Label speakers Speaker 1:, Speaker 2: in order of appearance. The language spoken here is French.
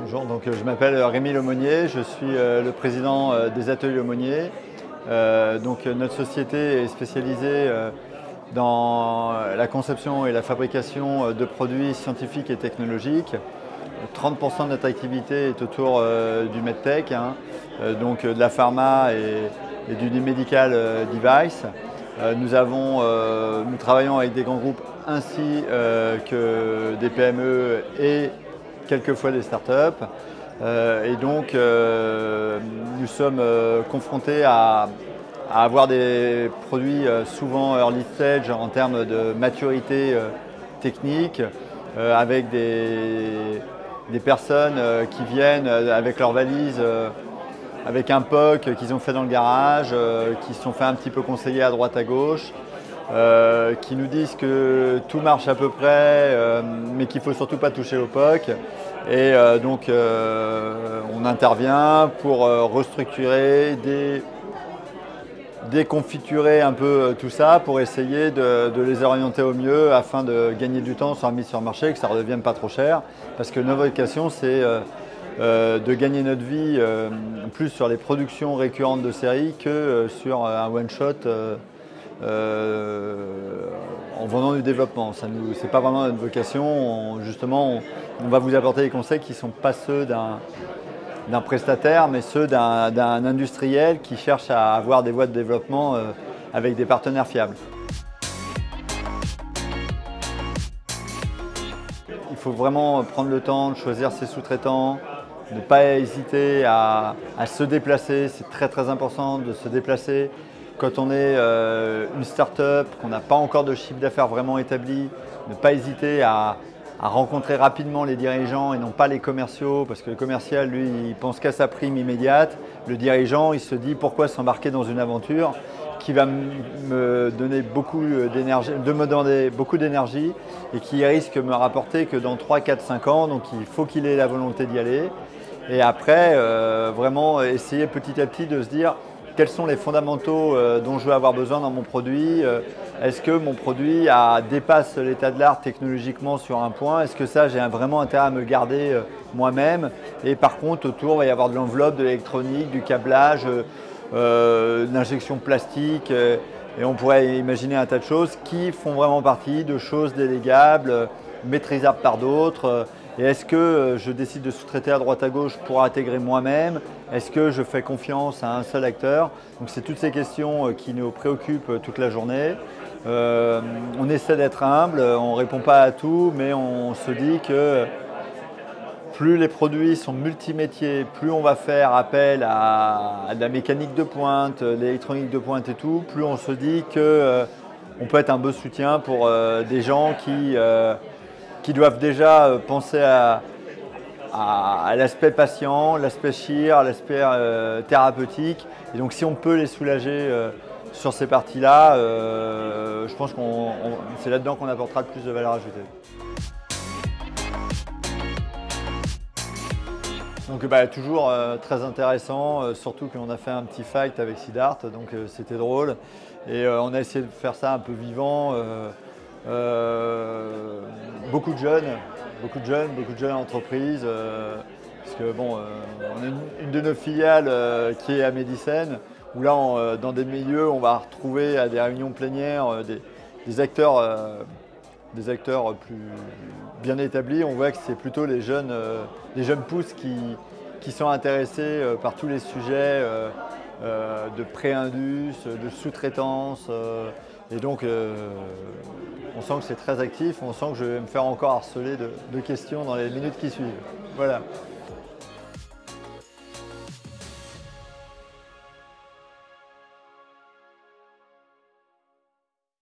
Speaker 1: Bonjour, donc, je m'appelle Rémi Lemonnier, je suis le président des Ateliers Lemonnier. Notre société est spécialisée dans la conception et la fabrication de produits scientifiques et technologiques. 30% de notre activité est autour du medtech, donc de la pharma et du medical device. Nous travaillons avec des grands groupes ainsi que des PME et quelquefois des startups. Nous sommes confrontés à avoir des produits souvent early stage en termes de maturité technique, avec des personnes qui viennent avec leurs valises, avec un POC qu'ils ont fait dans le garage, qui se sont fait un petit peu conseiller à droite à gauche, qui nous disent que tout marche à peu près, mais qu'il ne faut surtout pas toucher au POC. On intervient pour restructurer, déconfiturer un peu tout ça pour essayer de les orienter au mieux afin de gagner du temps sur la mise sur le marché, que ça ne redevienne pas trop cher. Parce que notre vocation, c'est de gagner notre vie plus sur les productions récurrentes de série que sur un one-shot en vendant du développement. Ce n'est pas vraiment notre vocation. On va vous apporter des conseils qui ne sont pas ceux d'un prestataire, mais ceux d'un industriel qui cherche à avoir des voies de développement avec des partenaires fiables. Il faut vraiment prendre le temps de choisir ses sous-traitants, ne pas hésiter à se déplacer. C'est très très important de se déplacer. Quand on est une start-up, qu'on n'a pas encore de chiffre d'affaires vraiment établi, ne pas hésiter à rencontrer rapidement les dirigeants et non pas les commerciaux, parce que le commercial, lui, il pense qu'à sa prime immédiate. Le dirigeant, il se dit pourquoi s'embarquer dans une aventure qui va me donner beaucoup d'énergie, et qui risque de me rapporter que dans 3, 4, 5 ans. Donc il faut qu'il ait la volonté d'y aller. Et après, vraiment essayer petit à petit de se dire quels sont les fondamentaux dont je vais avoir besoin dans mon produit. Est-ce que mon produit dépasse l'état de l'art technologiquement sur un point? Est-ce que ça, j'ai vraiment intérêt à me garder moi-même? Et par contre, autour, il va y avoir de l'enveloppe, de l'électronique, du câblage, de l'injection plastique. Et on pourrait imaginer un tas de choses qui font vraiment partie de choses délégables, maîtrisables par d'autres. Et est-ce que je décide de sous-traiter à droite à gauche pour intégrer moi-même? Est-ce que je fais confiance à un seul acteur? Donc c'est toutes ces questions qui nous préoccupent toute la journée. On essaie d'être humble, on ne répond pas à tout, mais on se dit que plus les produits sont multimétiers, plus on va faire appel à de la mécanique de pointe, l'électronique de pointe et tout, plus on se dit qu'on peut être un beau soutien pour des gens qui doivent déjà penser à l'aspect patient, l'aspect chir, l'aspect thérapeutique. Et donc si on peut les soulager sur ces parties-là, je pense que c'est là-dedans qu'on apportera le plus de valeur ajoutée. Donc toujours très intéressant, surtout qu'on a fait un petit fight avec Siddharth, donc c'était drôle. Et on a essayé de faire ça un peu vivant. Beaucoup de jeunes entreprises, parce que bon, on a une de nos filiales qui est à Médicène, où là, dans des milieux, on va retrouver à des réunions plénières des acteurs plus bien établis. On voit que c'est plutôt les jeunes pousses qui sont intéressés par tous les sujets de pré-indus, de sous-traitance. Et donc, on sent que c'est très actif, on sent que je vais me faire encore harceler de questions dans les minutes qui suivent. Voilà.